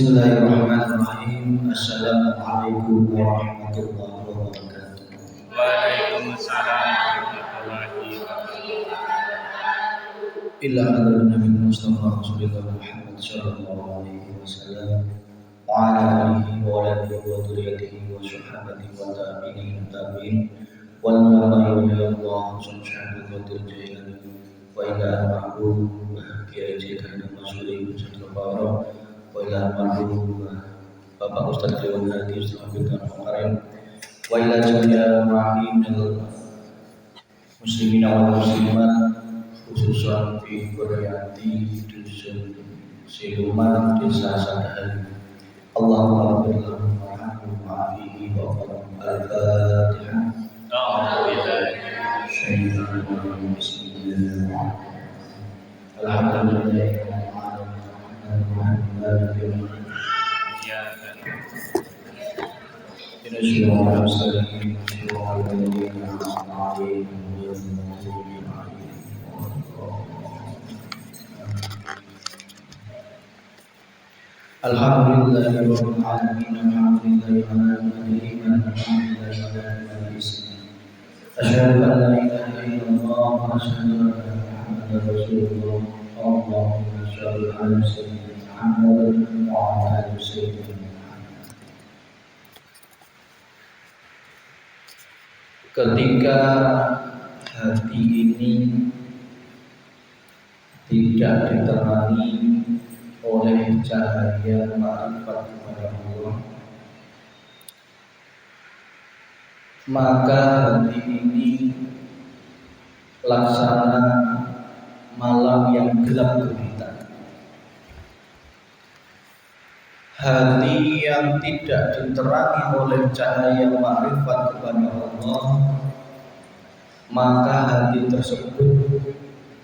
Bismillahirrahmanirrahim. Assalamualaikum warahmatullahi wabarakatuh. Waalaikumsalam warahmatullahi wabarakatuh. Ila hadratin Nabi Mustafa Rasulullah Muhammad sallallahu alaihi wasallam wa ala alihi wa alihi wa dhurriyyatihi wa sahbihi wa tabi'in wal malaikati Allah subhanahu wa ta'ala wa ila al-mahbub kiai Jekana Masyuri Ustaz wa ila al-mahbub Bapak Ustaz Dewan Hadi Ustaz Abdul Kemarin wa ila jami'al mu'minin muslimin wal muslimat khususan di Koryati dusun Siluman desa Sadahali. Allahumma barik lahum warhamhum wa'afihi wa qadam al-Fatihah. Alhamdulillahirabbil alamin alhamdulillahi ala ni'matihi alhamdulillahi ala ismihi asyhadu an la ilaha illallah wa asyhadu anna muhammadar rasulullah Allahumma shalli ala sayyidina Muhammad wa ala ali sayyidina Muhammad. Ketika hati ini tidak diterangi oleh cahaya ma'rifat kepada Allah, maka hati ini laksana malam yang gelap gulita. Hati yang tidak diterangi oleh cahaya ma'rifat kepada Allah, maka hati tersebut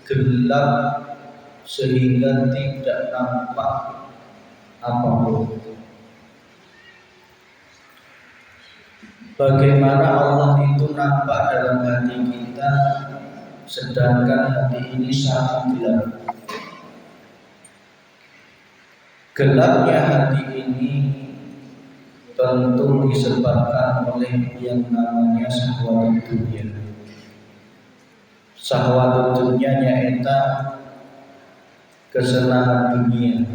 gelap sehingga tidak nampak apapun. Bagaimana Allah itu nampak dalam hati kita, sedangkan hati ini sangat gelap. Gelapnya hati ini tentu disebabkan oleh yang namanya syahwat dunia. Syahwat dunia nyaeta kesenangan dunia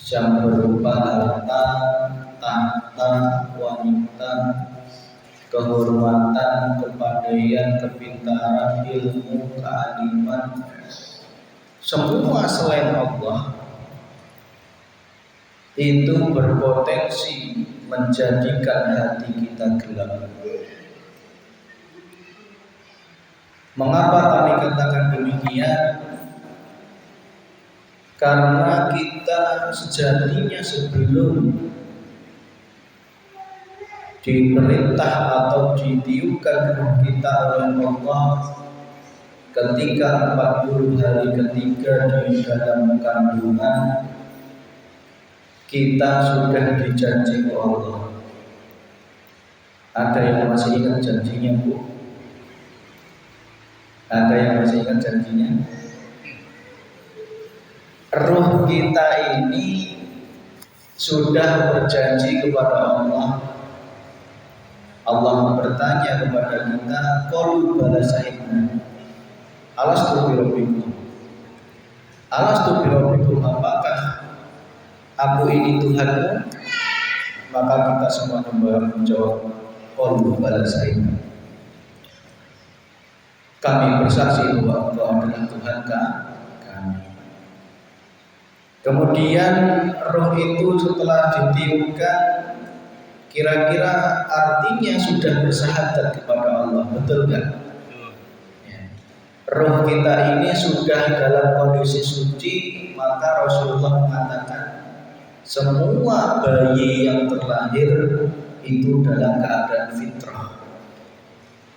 yang berupa harta, tahta, wanita, kehormatan, kepandaian, kepintaran, ilmu, kealiman, semua selain Allah itu berpotensi menjadikan hati kita gelap. Mengapa kami katakan demikian? Karena kita sejatinya sebelum diperintah atau ditiupkan ruh kita oleh Allah ketika 40 hari ketiga di dalam kandungan, kita sudah dijanji oleh Allah. Ada yang masih ingat janjinya, Bu? Ada yang masih ingat janjinya? Ruh kita ini sudah berjanji kepada Allah. Allah bertanya kepada kita, qalu bala syahidna alastu birabbikum. Alastu birabbikum, apakah aku ini Tuhanmu? Maka kita semua menjawab, qalu bala syahidna. Kami bersaksi bahwa Engkau adalah Tuhan kami. Kemudian roh itu setelah ditiupkan, kira-kira artinya sudah bersyahadat kepada Allah, betul kan? Ya. Roh kita ini sudah dalam kondisi suci, maka Rasulullah mengatakan semua bayi yang terlahir itu dalam keadaan fitrah.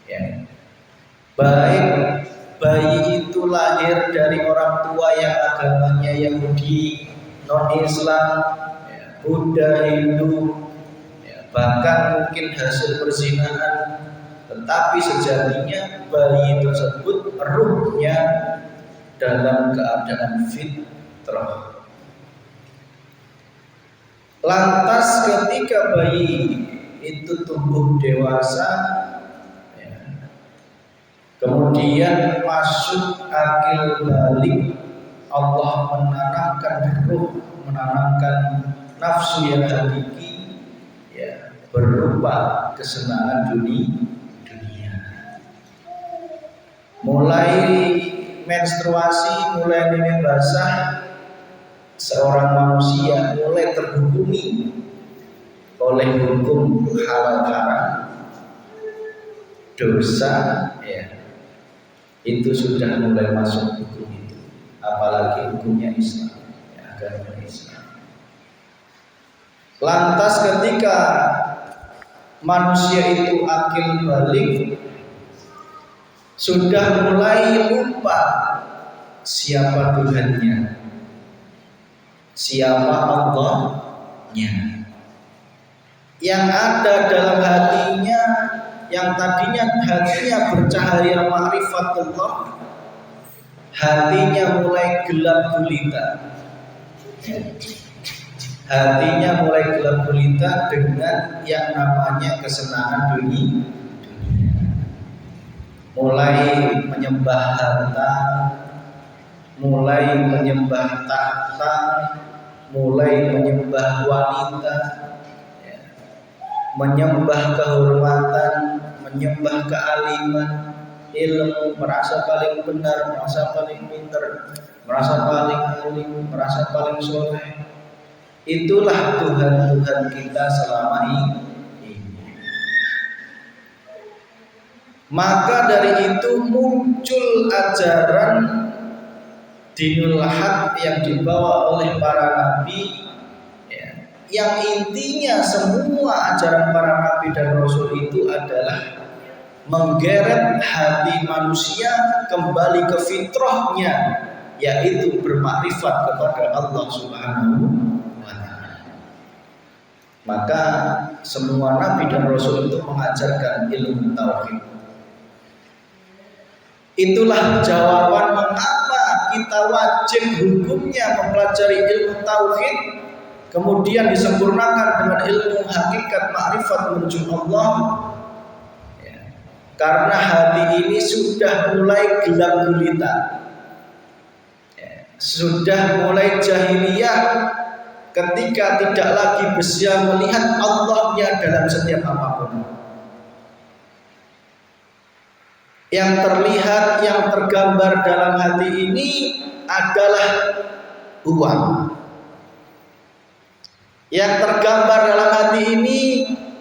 Ya. Baik bayi itu lahir dari orang tua yang agamanya Yahudi, non-Islam, Buddha, Hindu, bahkan mungkin hasil perzinahan, tetapi sejatinya bayi tersebut ruhnya dalam keadaan fitrah. Lantas ketika bayi itu tumbuh dewasa, ya, kemudian masuk akil balik, Allah menanamkan ruh, menanamkan nafsu yang hakiki, ya, berupa kesenangan dunia. Mulai menstruasi, mulai mimpi basah, seorang manusia mulai terhukumi oleh hukum halal haram, dosa, ya, itu sudah mulai masuk hukum itu, apalagi hukumnya Islam, ya, agama Islam. Lantas ketika manusia itu akil balik, sudah mulai lupa siapa Tuhannya, siapa Allahnya. Yang ada dalam hatinya, yang tadinya hatinya bercahaya ma'rifatullah, hatinya mulai gelap gulita. Hatinya mulai gelap gulita dengan yang namanya kesenangan dunia. Mulai menyembah harta, mulai menyembah tahta, mulai menyembah wanita, ya, menyembah kehormatan, menyembah kealiman, ilmu, merasa paling benar, merasa paling pintar, merasa paling alim, merasa paling soleh. Itulah Tuhan-Tuhan kita selama ini. Maka dari itu muncul ajaran dinul haq yang dibawa oleh para nabi, ya, yang intinya semua ajaran para nabi dan rasul itu adalah menggeret hati manusia kembali ke fitrahnya, yaitu bermakrifat kepada Allah Subhanahu wa ta'ala. Maka semua nabi dan rasul itu mengajarkan ilmu tauhid. Itulah jawaban mengapa kita wajib hukumnya mempelajari ilmu tauhid, kemudian disempurnakan dengan ilmu hakikat ma'rifat menuju Allah, ya, karena hati ini sudah mulai gelap gulita, ya, sudah mulai jahiliyah ketika tidak lagi bisa melihat Allahnya dalam setiap apapun. Yang terlihat, yang tergambar dalam hati ini adalah uang. Yang tergambar dalam hati ini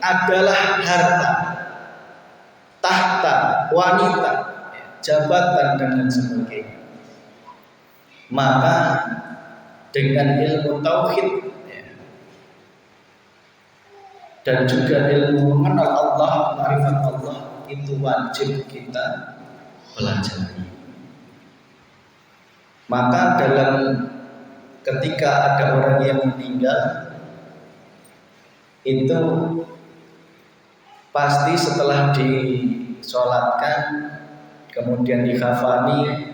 adalah harta, tahta, wanita, jabatan, dan lain sebagainya. Maka dengan ilmu tauhid, ya, dan juga ilmu mengenal Allah, ma'rifat Allah, itu wajib kita pelajari. Maka dalam ketika ada orang yang meninggal, itu pasti setelah disolatkan, kemudian dikafani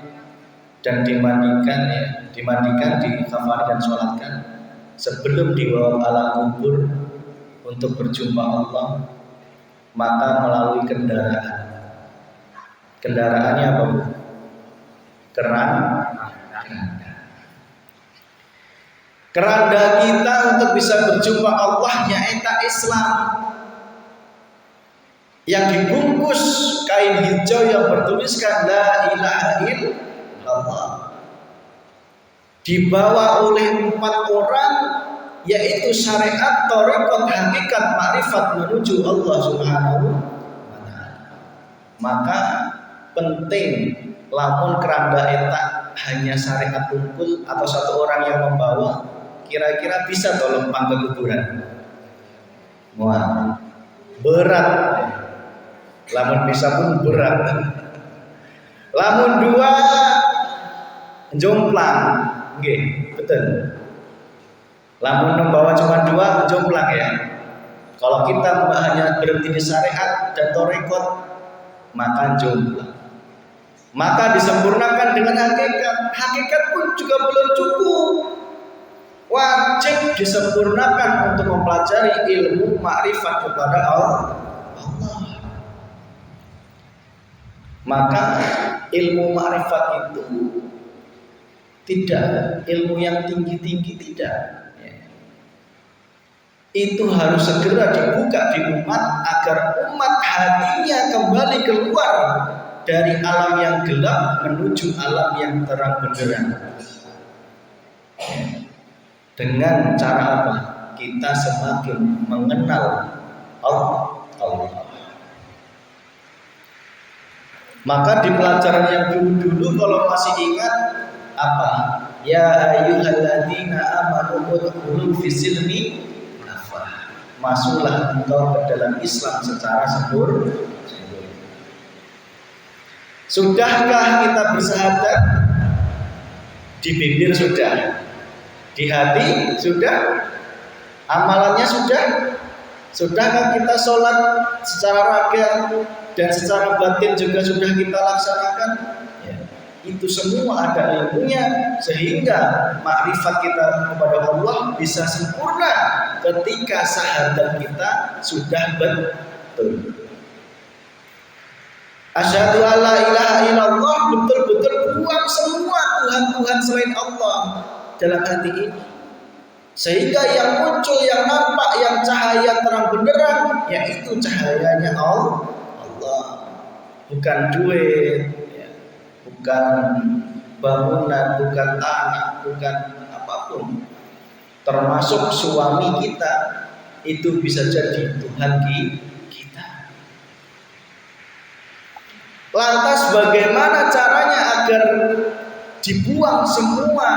dan dimandikan, ya, dikafani dan solatkan, sebelum dibawa ke alam kubur untuk berjumpa Allah, maka melalui kendaraan. Kendaraannya apa, Bu? Keranda kita untuk bisa berjumpa Allahnya eta Islam, yang dibungkus kain hijau yang bertuliskan la ilaha illallah, dibawa oleh 4 orang, yaitu syariat, thariqat, hakikat, ma'rifat menuju Allah Subhanahu wa ta'ala. Maka penting lamun keranda eta hanya syariat unggul atau 1 orang yang membawa, kira-kira bisa tolong lempang ke kuburan. Wah, berat. Lamun bisa pun berat. Lamun 2 jomplang, nggih, betul. Lamun membawa cuma 2 jomplang, ya. Kalau kita hanya berhenti di syariat dan thariqat, maka jomplang. Maka disempurnakan dengan hakikat. Hakikat pun juga belum cukup. wajib disempurnakan untuk mempelajari ilmu makrifat kepada Allah. Maka ilmu makrifat itu tidak ilmu yang tinggi-tinggi, tidak. Itu harus segera dibuka di umat agar umat hatinya kembali keluar dari alam yang gelap menuju alam yang terang benderang. Dengan cara apa? Kita semakin mengenal Allah. Maka di pelajaran yang dulu kalau masih ingat apa? Ya ayyuhalladzina amanu udkhulu fis-silmi kafah. Masuklah engkau ke dalam Islam secara sempurna. Sudahkah kita bersyahadat? Di bibir sudah, di hati sudah, amalannya sudah. Sudahkah kita sholat secara raga dan secara batin juga sudah kita laksanakan? Ya, itu semua ada ilmunya sehingga makrifat kita kepada Allah bisa sempurna ketika syahadat kita sudah betul. Asyhadu alla ilaha illallah, betul-betul buang semua Tuhan-Tuhan selain Allah dalam hati ini. Sehingga yang muncul, yang nampak, yang cahaya terang benderang, yaitu cahayanya Allah. Bukan duit, ya, bukan bangunan, bukan tanah, bukan apapun. Termasuk suami kita, itu bisa jadi Tuhan kita. Lantas bagaimana caranya agar dibuang semua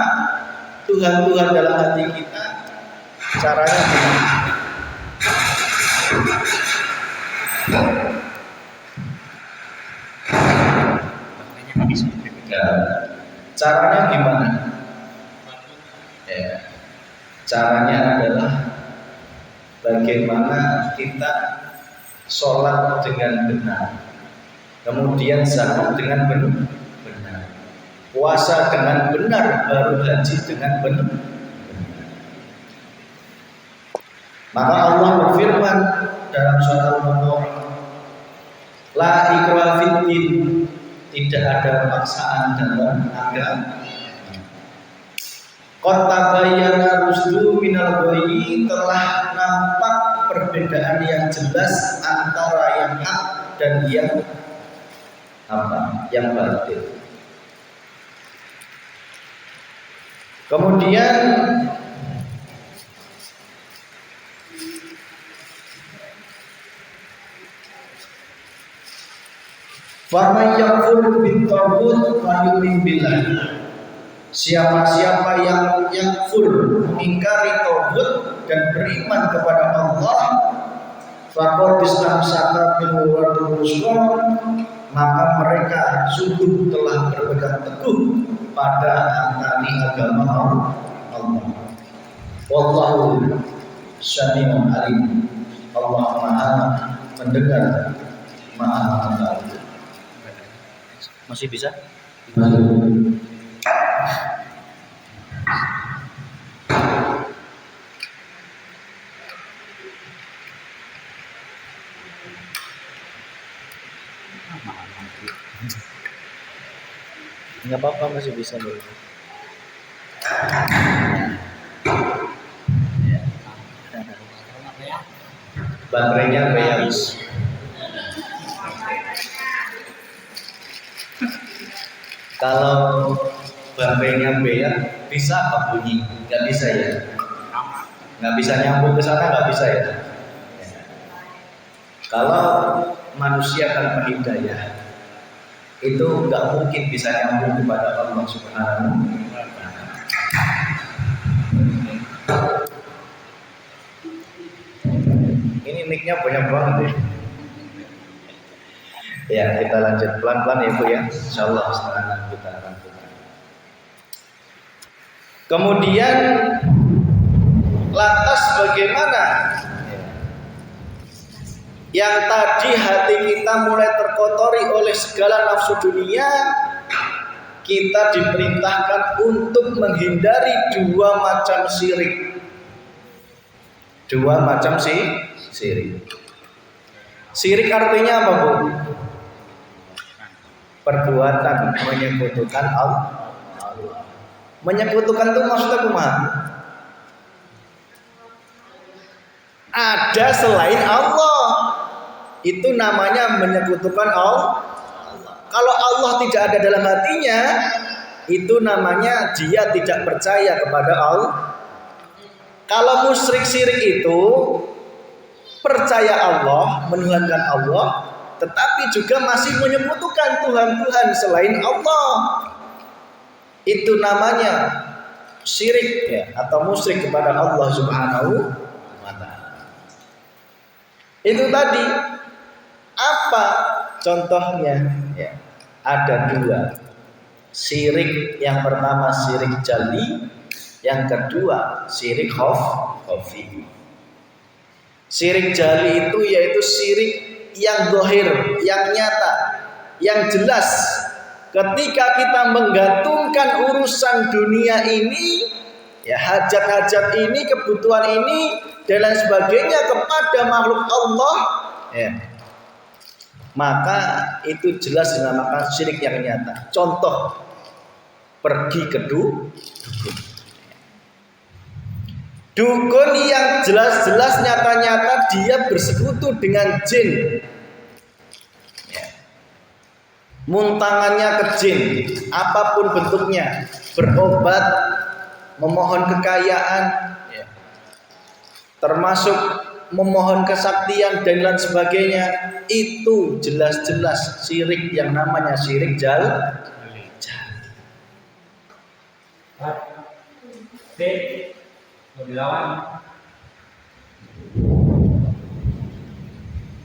Tuhan-Tuhan dalam hati kita? Caranya gimana? Caranya gimana? Ya, caranya adalah bagaimana kita sholat dengan benar, kemudian zakat dengan benar, puasa dengan benar, baru haji dengan benar. Maka Allah berfirman dalam surat Al-Baqarah, la ikraha fid-din, tidak ada paksaan dalam agama. Qad tabayyana rusdu minal ghayyi, telah nampak perbedaan yang jelas antara yang hak dan yang apa? Yang batil. Kemudian faman yakfur bit-taghut wa yu'min billah, siapa-siapa yang yakfur, mengingkari taghut dan beriman kepada Allah, faqad istamsaka bil urwatil wuthqa, maka mereka sungguh telah berpegang teguh pada tali agama Allah. Wallahu sami'un alim. Allah Maha mendengar, Maha mengetahui. Masih bisa? Nggak apa-apa, masih bisa dulu. Baterainya habis. Kalau baterainya beak, bisa apa bunyi? Nggak bisa ya? Nggak bisa nyambung ke sana, nggak bisa ya? Kalau manusia tanpa hidayah, itu nggak mungkin bisa nyambung kepada Allah Subhanahu wa Ta'ala. Ini mic-nya banyak banget ya. Ya, kita lanjut pelan-pelan ya Bu ya. Insyaallah setelah kita lanjutkan. Kemudian lantas bagaimana? Yang tadi hati kita mulai terkotori oleh segala nafsu dunia, kita diperintahkan untuk menghindari dua macam syirik. Dua macam syirik. Syirik artinya apa, Bu? Perbuatan menyekutukan Allah. Menyekutukan itu maksudnya kumaha? Ada selain Allah. Itu namanya menyekutukan Allah. Kalau Allah tidak ada dalam hatinya, itu namanya dia tidak percaya kepada Allah. Kalau musyrik syirik itu percaya Allah, menuhankan Allah, tetapi juga masih menyekutukan Tuhan-Tuhan selain Allah. Itu namanya syirik ya, atau musyrik kepada Allah Subhanahu wa ta'ala. Itu tadi apa contohnya? Ya, ada dua. Syirik yang pertama syirik jali, yang kedua syirik khafi. Syirik jali itu yaitu syirik yang zahir, yang nyata, yang jelas. Ketika kita menggantungkan urusan dunia ini, ya hajat-hajat ini, kebutuhan ini dan lain sebagainya kepada makhluk Allah, ya, maka itu jelas dinamakan syirik yang nyata. Contoh, pergi ke dukun yang jelas-jelas nyata-nyata dia bersekutu dengan jin. Muntangannya ke jin, apapun bentuknya, berobat, memohon kekayaan, ya, termasuk memohon kesaktian dan lain sebagainya, itu jelas-jelas syirik yang namanya syirik jali.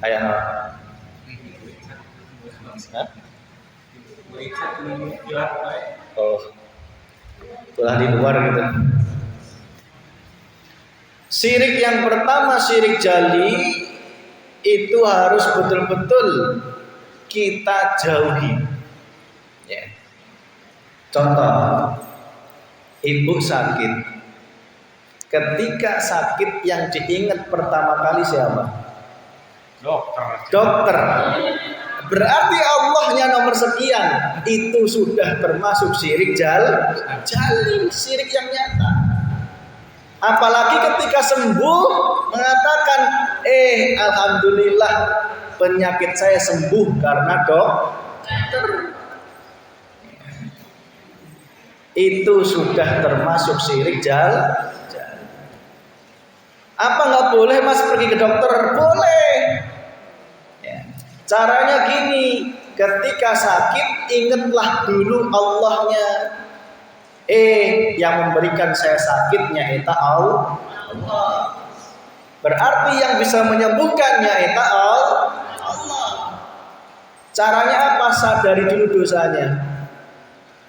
Ayah, oh, telah di luar gitu. Syirik yang pertama syirik jali itu harus betul-betul kita jauhi. Ya. Contoh, ibu sakit. Ketika sakit yang diingat pertama kali siapa? Dokter. Berarti Allahnya nomor sekian. Itu sudah termasuk syirik jali, syirik yang nyata. Apalagi ketika sembuh mengatakan, alhamdulillah penyakit saya sembuh karena dokter. Itu sudah termasuk syirik jali. Apa nggak boleh Mas pergi ke dokter? Boleh. Caranya gini, ketika sakit ingatlah dulu Allahnya. Yang memberikan saya sakitnya itu Allah. Berarti yang bisa menyembuhkannya itu Allah. Caranya apa? Sadari dulu dosanya.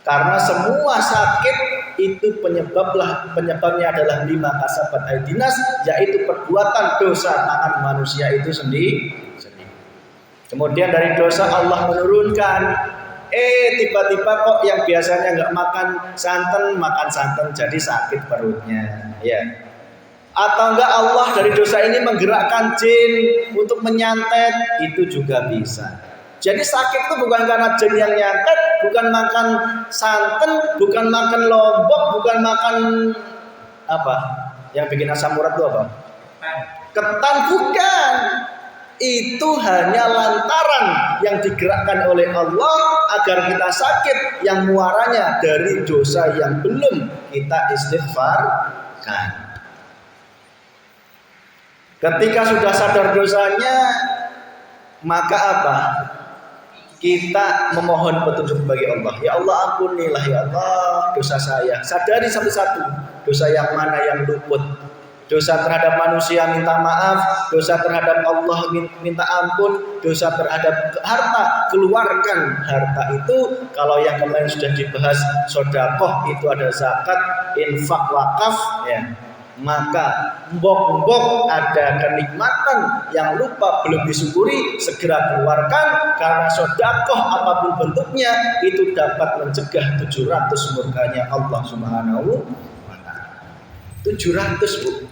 Karena semua sakit itu penyebabnya adalah 5 kasabat aidinas, yaitu perbuatan dosa tangan manusia itu sendiri. Kemudian dari dosa Allah menurunkan, tiba-tiba kok yang biasanya nggak makan santan jadi sakit perutnya, ya. Atau enggak Allah dari dosa ini menggerakkan jin untuk menyantet, itu juga bisa. Jadi sakit itu bukan karena jin yang nyantet, bukan makan santan, bukan makan lombok, bukan makan apa? Yang bikin asam urat itu apa? Ketan, bukan. Itu hanya lantaran yang digerakkan oleh Allah agar kita sakit yang muaranya dari dosa yang belum kita istighfarkan. Ketika sudah sadar dosanya, maka apa? Kita memohon petunjuk bagi Allah. Ya Allah, ampunilah ya Allah dosa saya. Sadari satu-satu dosa yang mana yang luput. Dosa terhadap manusia minta maaf, dosa terhadap Allah minta ampun, dosa terhadap harta keluarkan harta itu. Kalau yang kemarin sudah dibahas sedekah itu ada zakat, infak, wakaf, ya. maka mbok-mbok ada kenikmatan yang lupa belum disyukuri, segera keluarkan, karena sedekah apapun bentuknya itu dapat mencegah 700 murkanya Allah Subhanahu wa taala. 700, Bu.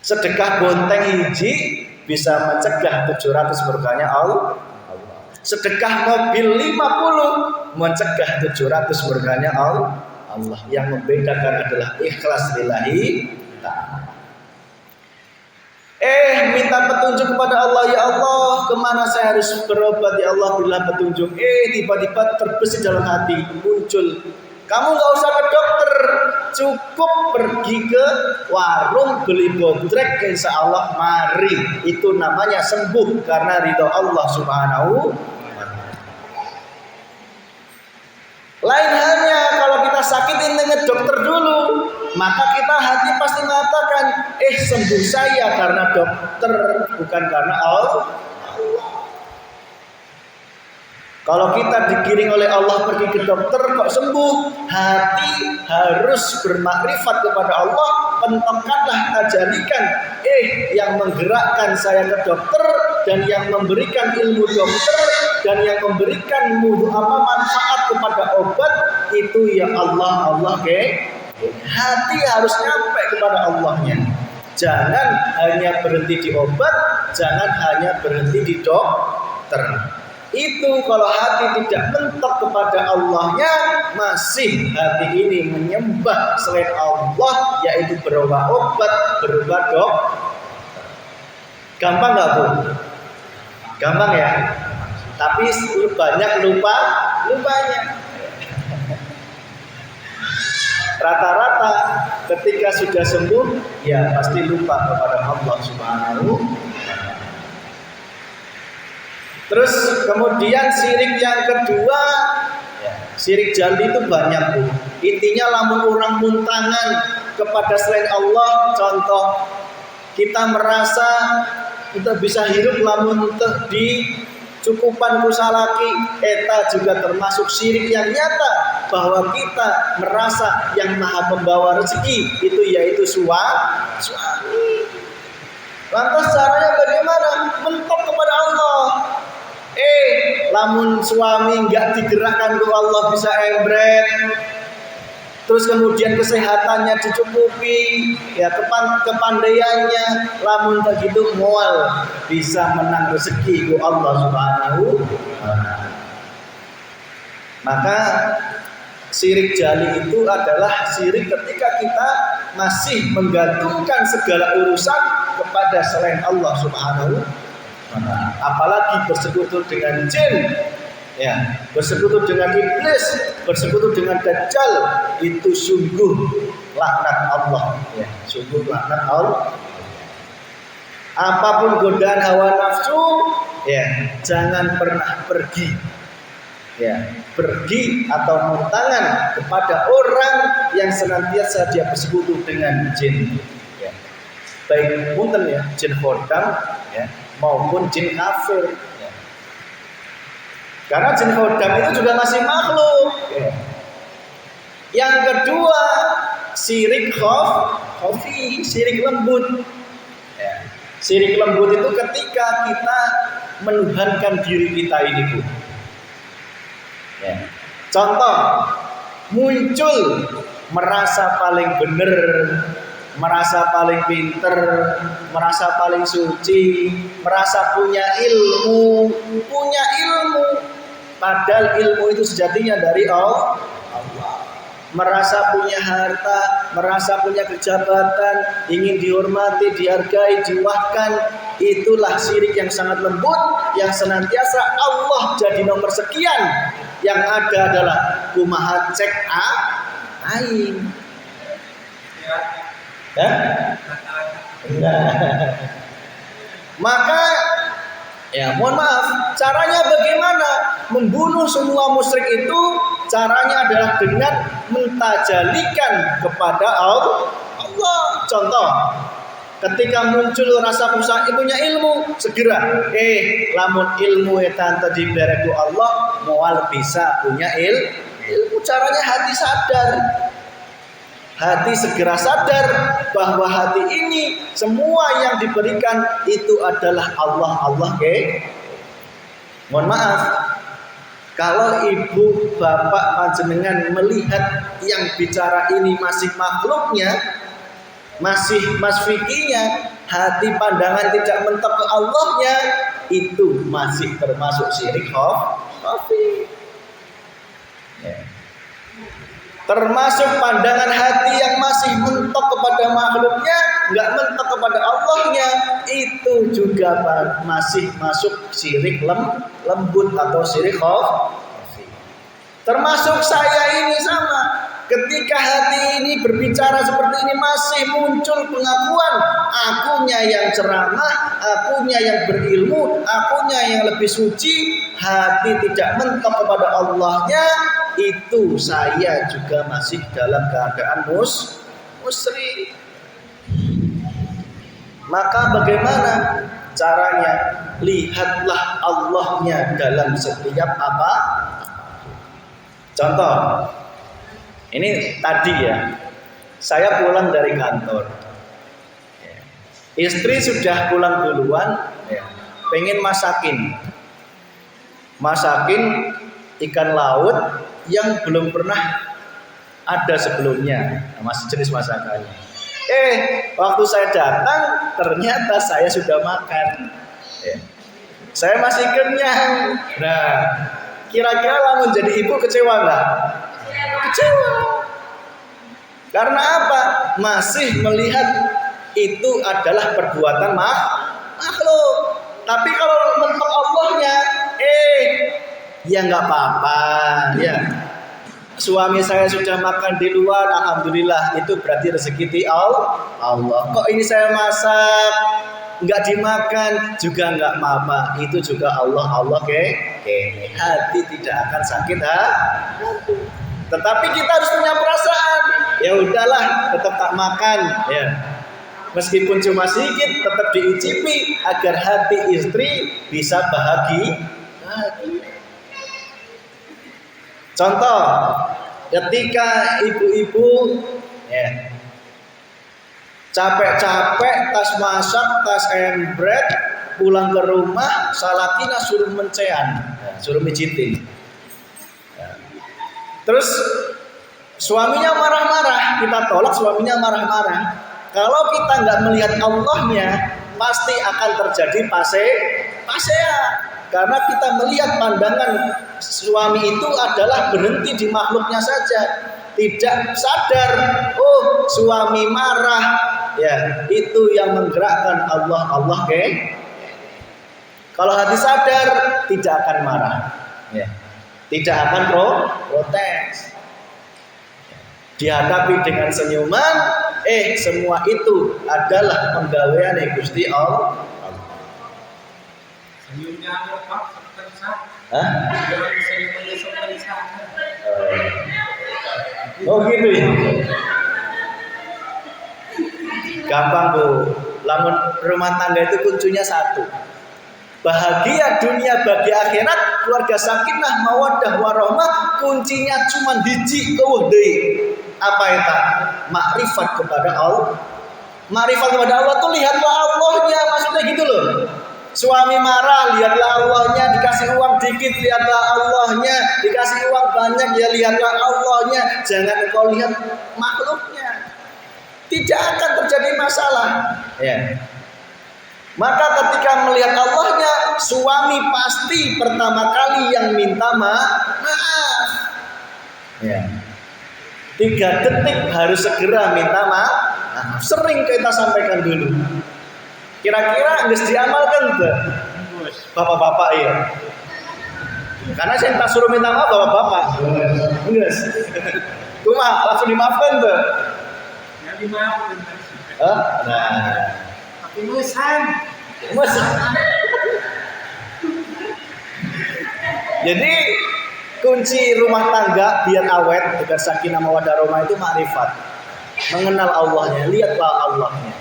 Sedekah bonteng hiji bisa mencegah 700 murkanya Allah. Sedekah mobil 50 mencegah 700 murkanya Allah. Yang membedakan adalah ikhlas lillahi ta'ala. Minta petunjuk kepada Allah, ya Allah, kemana saya harus berobat, ya Allah, berilah petunjuk. Tiba-tiba terbesit dalam hati, muncul, kamu gak usah ke dokter, cukup pergi ke warung beli bodrek, insya Allah mari. Itu namanya sembuh karena ridho Allah Subhanahu wa ta'ala. Lain halnya kalau kita sakit ini ke dokter dulu, maka kita hati pasti mengatakan, sembuh saya karena dokter, bukan karena Allah. Kalau kita digiring oleh Allah pergi ke dokter kok sembuh, hati harus bermakrifat kepada Allah, pentokkanlah, tajalikan, yang menggerakkan saya ke dokter dan yang memberikan ilmu dokter dan yang memberikan manfaat kepada obat itu ya Allah. Hati harus nyampe kepada Allahnya. Jangan hanya berhenti di obat, jangan hanya berhenti di dokter. Itu kalau hati tidak mentok kepada Allahnya, masih hati ini menyembah selain Allah, yaitu berupa obat, berupa dokter. Gampang nggak, Bu? Gampang ya. Tapi banyak lupanya. Rata-rata ketika sudah sembuh, ya pasti lupa kepada Allah Subhanahu. Terus kemudian syirik yang kedua, syirik jali itu banyak, Bu. Intinya lamun orang muntangan kepada selain Allah. Contoh, kita merasa kita bisa hidup lamun di cukupan kusalaki, eta juga termasuk syirik yang nyata, bahwa kita merasa yang maha pembawa rezeki itu yaitu suami. Lantas caranya bagaimana? Mentok kepada Allah. Lamun suami enggak digerakkan ke Allah bisa embret. Terus kemudian kesehatannya dicukupi, ya kepandaiannya, lamun begitu moal bisa menang rezeki ku Allah Subhanahu wa taala. Maka syirik jali itu adalah syirik ketika kita masih menggantungkan segala urusan kepada selain Allah Subhanahu wa taala. Apalagi bersekutu dengan jin, ya, bersekutu dengan iblis, bersekutu dengan dajjal, itu sungguh laknat Allah, ya, sungguh laknat Allah. Apapun godaan hawa nafsu, ya, jangan pernah pergi, ya, pergi atau muntangan kepada orang yang senantiasa dia bersekutu dengan jin, ya. Baik punten ya, jin khodam, ya, maupun jin kafir. Karena jin khodam itu juga masih makhluk. Yang kedua, syirik khafi, syirik lembut. Syirik lembut itu ketika kita menuhankan diri kita ini, Bu. Contoh, muncul merasa paling benar, merasa paling pinter, merasa paling suci, merasa punya ilmu. Padahal ilmu itu sejatinya dari Allah. Merasa punya harta, merasa punya kejabatan, ingin dihormati, dihargai, diwakkan. Itulah syirik yang sangat lembut, yang senantiasa Allah jadi nomor sekian. Yang ada adalah kumaha cek aing. Maka ya mohon maaf, caranya bagaimana membunuh semua musyrik itu? Caranya adalah dengan mentajalikan kepada Allah. Contoh, ketika muncul rasa punya ilmu, segera lamun ilmu eta tadi bereku Allah, moal bisa punya ilmu. Caranya hati sadar. hati segera sadar bahwa hati ini semua yang diberikan itu adalah Allah. Mohon maaf, kalau ibu bapak panjenengan melihat yang bicara ini masih makhluknya, masih masfikinya, hati pandangan tidak mentok ke Allahnya, itu masih termasuk syirik khafi. Termasuk pandangan hati yang masih mentok kepada makhluknya, nggak mentok kepada Allahnya, itu juga masih masuk syirik lembut atau syirik khafi. Termasuk saya ini sama. Ketika hati ini berbicara seperti ini masih muncul pengakuan akunya yang ceramah, akunya yang berilmu, akunya yang lebih suci, hati tidak mentok kepada Allahnya, itu saya juga masih dalam keadaan musyrik. Maka bagaimana caranya? Lihatlah Allahnya dalam setiap apa. Contoh, ini tadi ya, saya pulang dari kantor, istri sudah pulang duluan, pengen masakin ikan laut yang belum pernah ada sebelumnya, masih jenis masakannya. Waktu saya datang ternyata saya sudah makan, saya masih kenyang. Nah, kira-kira lamun jadi ibu kecewa nggak? Kecewa. Karena apa? Masih melihat itu adalah perbuatan makhluk. Tapi kalau mentok Allahnya, ya nggak apa-apa. Ya, suami saya sudah makan di luar, alhamdulillah, itu berarti rezeki Allah. Kok ini saya masak nggak dimakan juga nggak apa-apa, itu juga Allah. Hati tidak akan sakit hati. Tetapi kita harus punya perasaan. Ya udahlah, tetap tak makan. Ya, meskipun cuma sedikit, tetap diicipi agar hati istri bisa bahagia. Contoh, ketika ibu-ibu capek-capek tas masak, tas embret, pulang ke rumah, salakina suruh mencean, suruh mijitin. Terus suaminya marah-marah, kita tolak, suaminya marah-marah. Kalau kita nggak melihat Allahnya, pasti akan terjadi pasea. Karena kita melihat pandangan suami itu adalah berhenti di makhluknya saja, tidak sadar. Suami marah, ya itu yang menggerakkan Allah. Kalau hati sadar, tidak akan marah. Ya. Tidak akan protes. Dihadapi dengan senyuman, semua itu adalah penggawean Gusti Allah. Senyumnya Pak, gitu ya. Gampang Bu. Lamun rumah tangga itu kuncinya satu. Bahagia dunia bagi akhirat, keluarga sakinah mawaddah warahmah, kuncinya cuma hiji deui. Apa itu? Makrifat kepada Allah. Makrifat kepada Allah tuh lihatlah Allahnya, maksudnya gitu loh. Suami marah, lihatlah Allahnya, dikasih uang dikit, lihatlah Allahnya, dikasih uang banyak, ya lihatlah Allahnya. Jangan engkau lihat makhluknya. Tidak akan terjadi masalah. Ya. Maka ketika melihat Allahnya, suami pasti pertama kali yang minta maaf. Ya. 3 detik harus segera minta maaf. Sering kita sampaikan dulu. Kira-kira harus diamalkan enggak? Bapak-bapak ya. Karena saya tak suruh minta maaf bapak-bapak. Enggak. Cuma langsung dimaafkan enggak? Ya dimaafkan. Nah. Tapi musan. Jadi kunci rumah tangga biar awet agar sakinah mawaddah warahmah itu makrifat. Mengenal Allahnya, lihatlah Allahnya.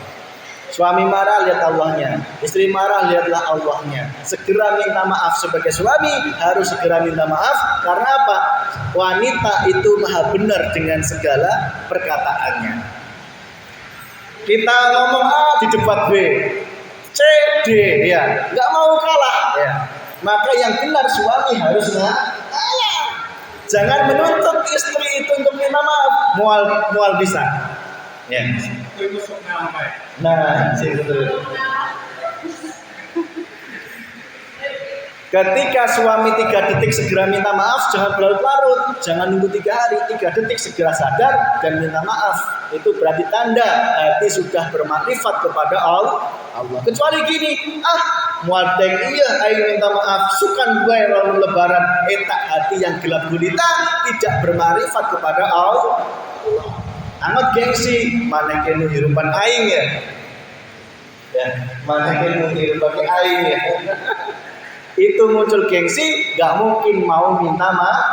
Suami marah, lihat Allahnya. Istri marah, lihatlah Allahnya. Segera minta maaf. Sebagai suami harus segera minta maaf. Karena apa? Wanita itu maha benar dengan segala perkataannya. Kita ngomong A di debat B, C, D, ya, nggak mau kalah, ya. Maka yang benar suami harus ngalah. Jangan menuntut istri itu untuk minta maaf, mual bisa. Ya. Nah, betul. Ketika suami 3 detik segera minta maaf, jangan berlarut-larut, jangan nunggu 3 hari, 3 detik segera sadar dan minta maaf. Itu berarti tanda hati sudah bermakrifat kepada Allah. Kecuali gini, mualdek iya, ayo minta maaf, sukan gue lalu lebaran, etak hati yang gelap gulita tidak bermakrifat kepada Allah. Angat gengsi, mana kenu hirupan aing ya? Ya, mana kenu hirupan aing ya? Itu muncul gengsi, gak mungkin mau minta maaf.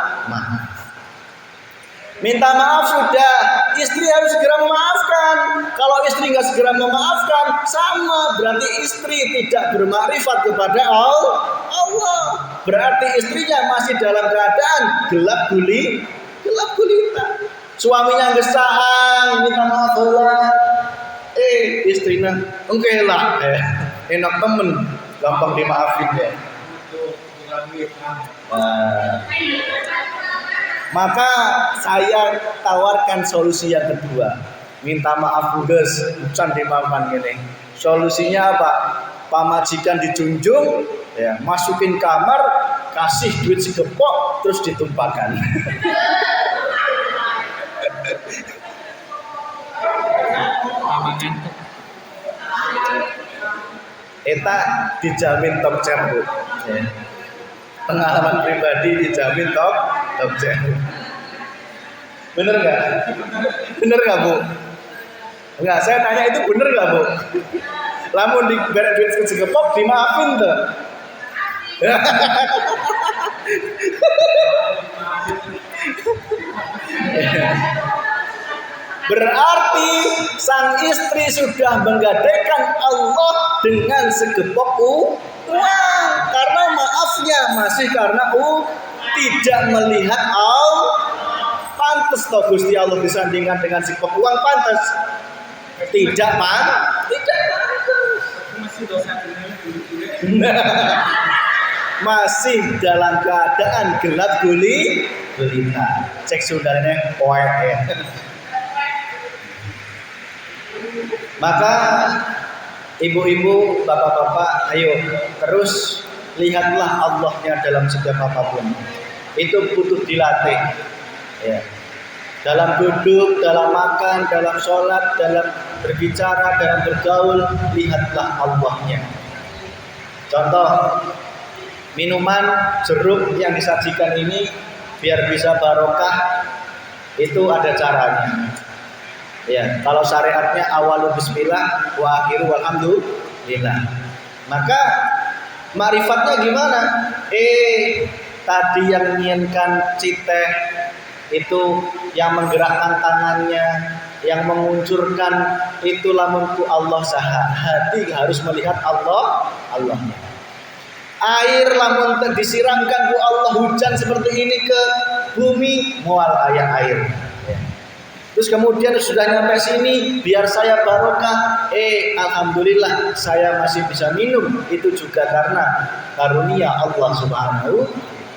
Minta maaf sudah, istri harus segera memaafkan. Kalau istri nggak segera memaafkan, sama berarti istri tidak bermakrifat kepada Allah. Berarti istrinya masih dalam keadaan gelap gulita. Suaminya gesang, minta maaf lah. Istrinya enggak lah, enak temen, gampang dimaafin ya. Maka saya tawarkan solusi yang kedua. Minta maaf guys, bukan dimaafkan gini. Solusinya apa? Pamajikan dijunjung, ya, masukin kamar, kasih duit segepok, terus ditumpahkan. Eta dijamin top chair bu. Ya. Pengalaman pribadi dijamin top chair. Bener nggak? Bener nggak bu? Enggak, saya tanya itu bener nggak bu? Lamun di duit segepok dimaafin tuh. Berarti sang istri sudah menggadaikan Allah dengan segepok uang. Karena maafnya masih karena tidak melihat Allah. Pantes toh Gusti Allah disandingkan dengan segepok uang, pantes? Tidak pantes. Masih dalam keadaan gelap gulita. Cek saudaranya poet ya. Maka ibu-ibu, bapak-bapak, ayo terus lihatlah Allahnya dalam setiap apapun. Itu butuh dilatih. Ya. Dalam duduk, dalam makan, dalam sholat, dalam berbicara, dalam bergaul, lihatlah Allahnya. Contoh, minuman jeruk yang disajikan ini biar bisa barokah, itu ada caranya. Ya, kalau syariatnya awalul bismillah wa akhiru walhamdulillah. Maka ma'rifatnya gimana? Tadi yang menginginkan citeh itu yang menggerakkan tangannya, yang menguncurkan itu lamunku Allah saha. Hati harus melihat Allahnya. Air lamun disiramkan ku Allah hujan seperti ini ke bumi, mual air. Terus kemudian sudah nyampe sini, biar saya barokah. Alhamdulillah saya masih bisa minum. Itu juga karena karunia Allah Subhanahu.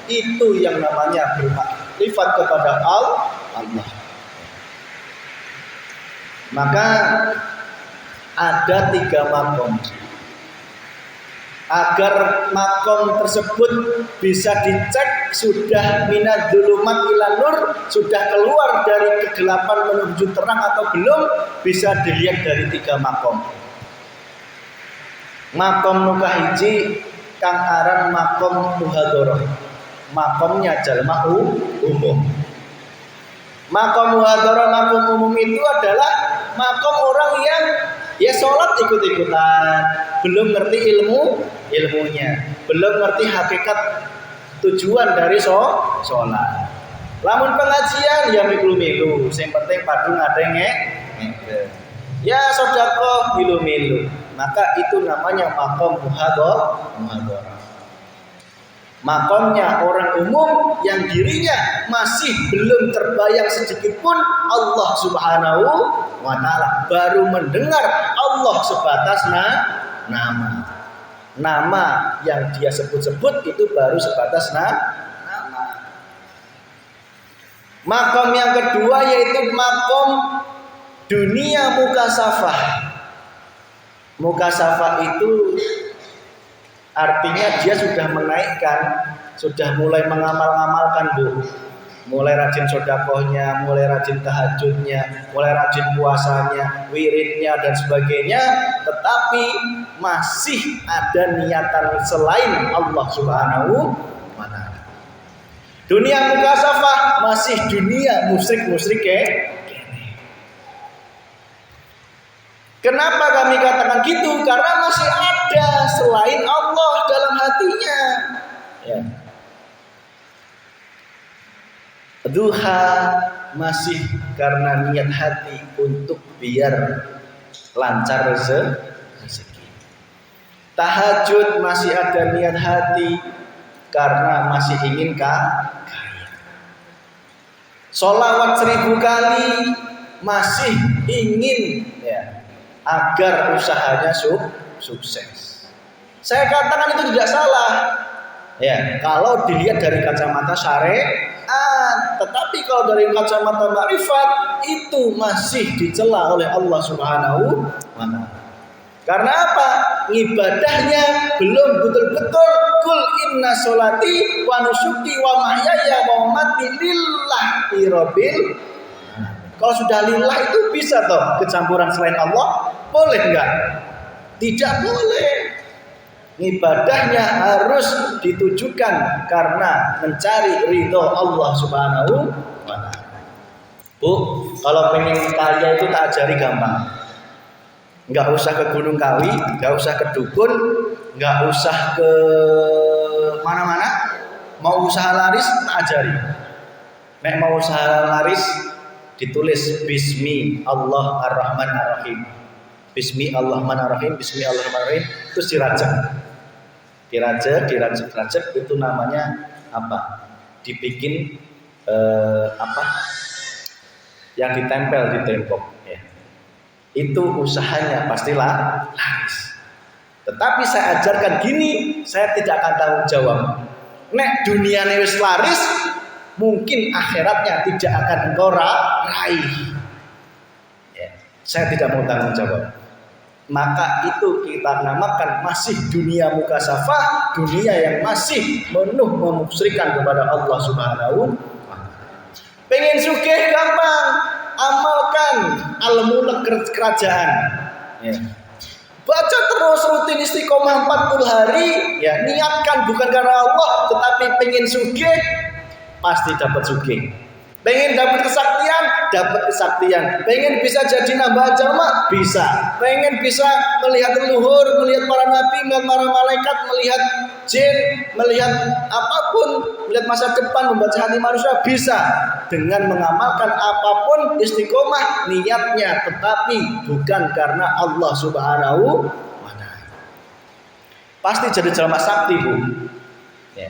Itu yang namanya bermakrifat kepada Allah. Maka ada 3 makom. Agar makom tersebut bisa dicek sudah minad dzulumat ila nur, sudah keluar dari kegelapan menuju terang atau belum, bisa dilihat dari 3 makom. Makom nuka hiji kang aran makom muhadharah. Makomnya jalma umum. Makom muhadharah, makom umum itu adalah makom orang yang ya sholat ikut-ikutan, belum ngerti ilmunya, belum ngerti hakikat tujuan dari sholat. Lamun pengajian ya milu-milu, yang penting padu ngadenge. Ya sedekah milu-milu. maka itu namanya maqam muhadharah. Makamnya orang umum yang dirinya masih belum terbayang sedikit pun Allah Subhanahu wa taala, baru mendengar Allah sebatas nama. Nama yang dia sebut-sebut itu baru sebatas nama. Makam yang kedua yaitu makam dunia mukasafah. Mukasafah itu artinya dia sudah menaikkan, sudah mulai mengamal-ngamalkan, Bu. Mulai rajin sedekahnya, mulai rajin tahajudnya, mulai rajin puasanya, wiridnya dan sebagainya, tetapi masih ada niatan selain Allah Subhanahu wa taala. Dunia mukasafah masih dunia musyrik-musyrik Kenapa kami katakan gitu? Karena masih ada selain Allah dalam hatinya. Ya. Duha masih karena niat hati untuk biar lancar rezeki. Tahajud masih ada niat hati karena masih ingin kaya. Sholawat 1000 kali masih ingin agar usahanya sukses. Saya katakan itu tidak salah. Ya, kalau dilihat dari kacamata syariat, tetapi kalau dari kacamata makrifat itu masih dicela oleh Allah Subhanahu wa taala. Karena apa? Ibadahnya belum betul-betul kul inna sholati wa nusuki wa mahyaya wa mamati lillahi rabbil. Kalau sudah lillah itu bisa toh kecampuran selain Allah? Boleh enggak? Tidak boleh. Ibadahnya harus ditujukan karena mencari ridho Allah Subhanahu wa taala. Bu, kalau pengen kaya itu tak ajari gampang. Enggak usah ke Gunung Kawi, enggak usah ke dukun, enggak usah ke mana-mana. Mau usaha laris tak ajari. Nek mau usaha laris ditulis Bismi Allah Ar-Rahman Ar-Rahim. Bismi Allahmanarrahim, Bismi Allahmanarrahim, terus dirajak itu namanya apa? Dibikin yang ditempel di tembok. Ya. Itu usahanya pastilah laris. Tetapi saya ajarkan gini, saya tidak akan tanggung jawab. Nek dunia wis laris, mungkin akhiratnya tidak akan engkau raih. Ya. Saya tidak mau tanggung jawab. Maka itu kita namakan masih dunia mukasafah, dunia yang masih penuh memusyrikan kepada Allah Subhanahu wa taala. Pengen sugih gampang, amalkan al-mulk kerajaan. Ya. Baca terus rutin istiqomah 40 hari, ya niatkan bukan karena Allah, tetapi pengen sugih pasti dapat sugih. Pengen dapat kesaktian, dapat kesaktian. Pengen bisa jadi nambah jamaah, bisa. Pengen bisa melihat leluhur, melihat para nabi, melihat para malaikat, melihat jin, melihat apapun, melihat masa depan, membaca hati manusia, bisa. Dengan mengamalkan apapun istiqomah niatnya, tetapi bukan karena Allah Subhanahu wa taala. Pasti jadi jamaah sakti, Bu. Ya.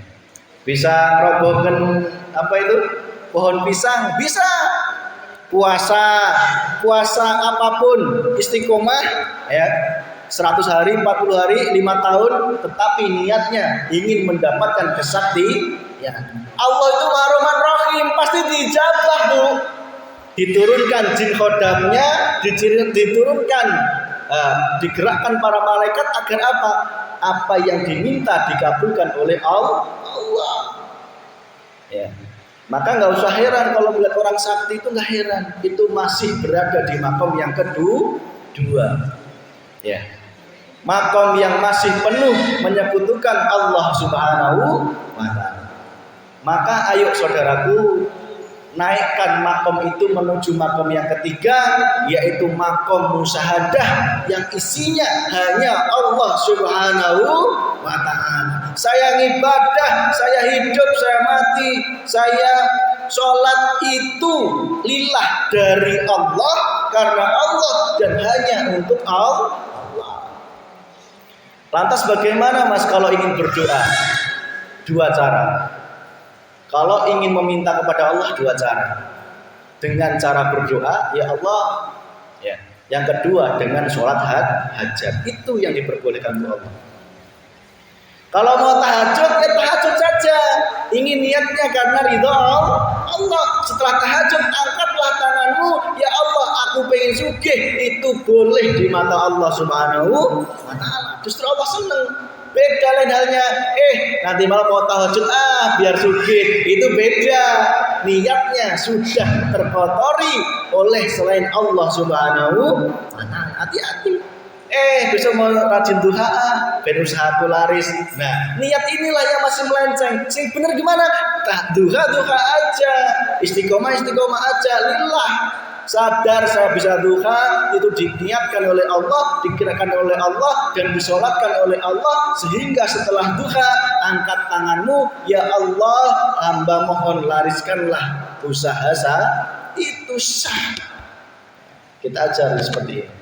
Bisa robohkan apa itu? Pohon pisang bisa, puasa apapun istiqomah ya 100 hari 40 hari 5 tahun, tetapi niatnya ingin mendapatkan kesakti ya. Allah itu Ar-Rahman Rahim, pasti dijabah, Bu. Diturunkan jin khodamnya, diturunkan digerakkan para malaikat agar apa? Apa yang diminta dikabulkan oleh Allah. Ya. Maka nggak usah heran kalau melihat orang sakti itu, nggak heran, itu masih berada di makom yang kedua. Ya, makom yang masih penuh menyekutukan Allah Subhanahu wa taala. Maka ayo saudaraku, naikkan makom itu menuju makom yang ketiga, yaitu makom musyahadah yang isinya hanya Allah Subhanahu wa ta'ala. Saya ibadah, saya hidup, saya mati, saya sholat itu lillah dari Allah, karena Allah dan hanya untuk Allah. Lantas bagaimana Mas kalau ingin berdoa? Dua cara. Kalau ingin meminta kepada Allah, dua cara. Dengan cara berdoa, ya Allah. Ya. Yang kedua dengan sholat hajat. Itu yang diperbolehkan oleh Allah. Kalau mau tahajud, ya tahajud saja. Ingin niatnya karena ridha Allah. Setelah tahajud, angkatlah tanganmu. Ya Allah, aku pengen sugih. Itu boleh di mata Allah Subhanahu wa ta'ala. Justru Allah senang. Beda lain halnya. Nanti malam mau tahajud, biar sugih. Itu beda. Niatnya sudah terkotori oleh selain Allah Subhanahu wa ta'ala. Hati-hati. Besok mau rajin duha, ben usahaku laris. Nah, niat inilah yang masih melenceng. Sing bener gimana? Duha aja, istiqomah aja, lillah. Sadar saya bisa duha, itu diniatkan oleh Allah, dikirakan oleh Allah, dan disolatkan oleh Allah. Sehingga setelah duha, angkat tanganmu, ya Allah, hamba mohon lariskanlah usaha saya. Itu sah. Kita ajari seperti ini.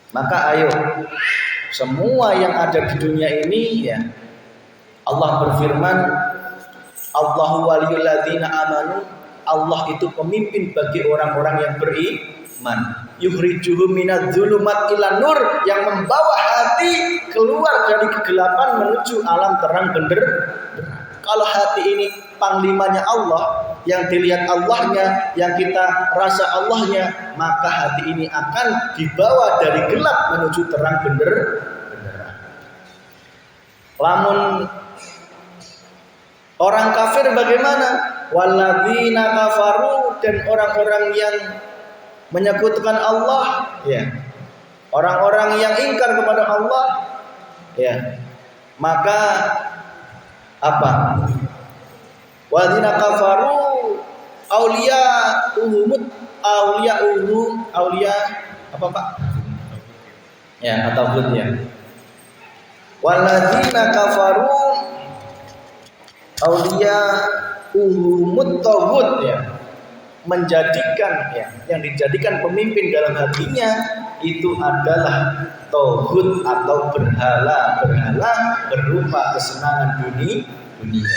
Maka ayo, semua yang ada di dunia ini, ya, Allah berfirman, Allahu waliyul ladzina amanu. Allah itu pemimpin bagi orang-orang yang beriman. Yukhrijuhum minadz dzulumat ilan nur, yang membawa hati keluar dari kegelapan menuju alam terang benderang. Kalau hati ini panglimanya Allah, yang dilihat Allahnya, yang kita rasa Allahnya, maka hati ini akan dibawa dari gelap menuju terang benderang. Lamun orang kafir bagaimana? Walladzina kafaru, dan orang-orang yang menyekutukan Allah, ya. Orang-orang yang ingkar kepada Allah, ya. Maka apa? Walladzina kafaru aulia apa Pak? Ya, atau ya. Walladzina kafaru aulia taghut, ya. Menjadikan, ya, yang dijadikan pemimpin dalam hatinya itu adalah taghut atau berhala berupa kesenangan dunia.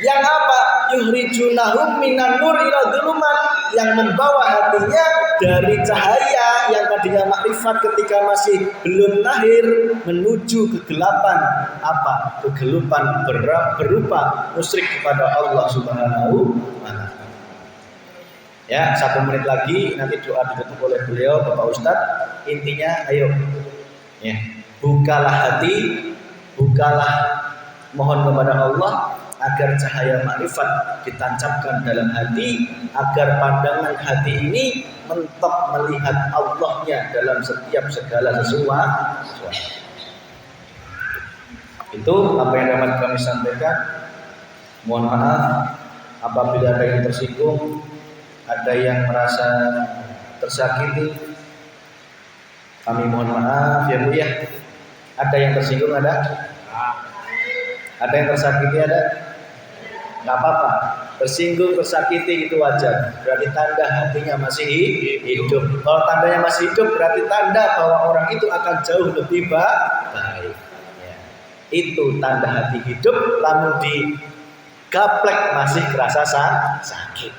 Yang apa? Yukhrijunahum minan nur ila dzulumat, yang membawa hatinya dari cahaya yang tadinya makrifat ketika masih belum lahir menuju kegelapan. Apa? Kegelapan berupa musyrik kepada Allah Subhanahu wa ta'ala. Ya, 1 menit lagi nanti doa ditutup oleh beliau Bapak Ustadz. Intinya ayo, ya, bukalah hati, mohon kepada Allah agar cahaya makrifat ditancapkan dalam hati, agar pandangan hati ini mentok melihat Allahnya dalam setiap segala sesuatu. Itu apa yang dapat kami sampaikan. Mohon maaf apabila ada yang tersinggung, ada yang merasa tersakiti. Kami mohon maaf ya Bu ya. Ada yang tersinggung, ada yang tersakiti, ada? Nggak apa-apa. Tersinggung, tersakiti itu wajar. Berarti tanda hatinya masih hidup. Kalau tandanya masih hidup, berarti tanda bahwa orang itu akan jauh lebih baik. Ya. Itu tanda hati hidup. Lamun digaplek masih kerasa sakit.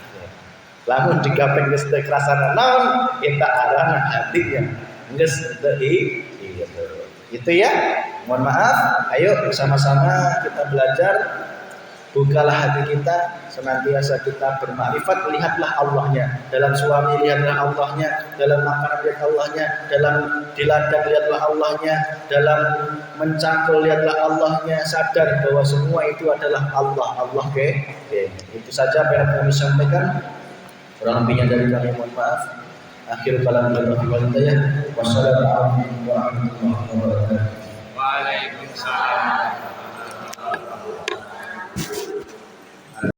Lamun digaplek kerasa naon, kita arahna hatinya geus teu hidup. Itu ya. Mohon maaf. Ayo bersama-sama kita belajar. Bukalah hati kita, senantiasa kita bermakrifat, lihatlah Allahnya. Dalam suami lihatlah Allahnya, dalam makanan lihat Allahnya, dalam di ladang lihatlah Allahnya, dalam mencangkul lihatlah Allahnya. Sadar bahwa semua itu adalah Allah. Oke. Itu saja apa yang kami sampaikan. Kurang lebihnya dari kami mohon maaf. Akhir kalam, wassalamualaikum warahmatullahi wabarakatuh.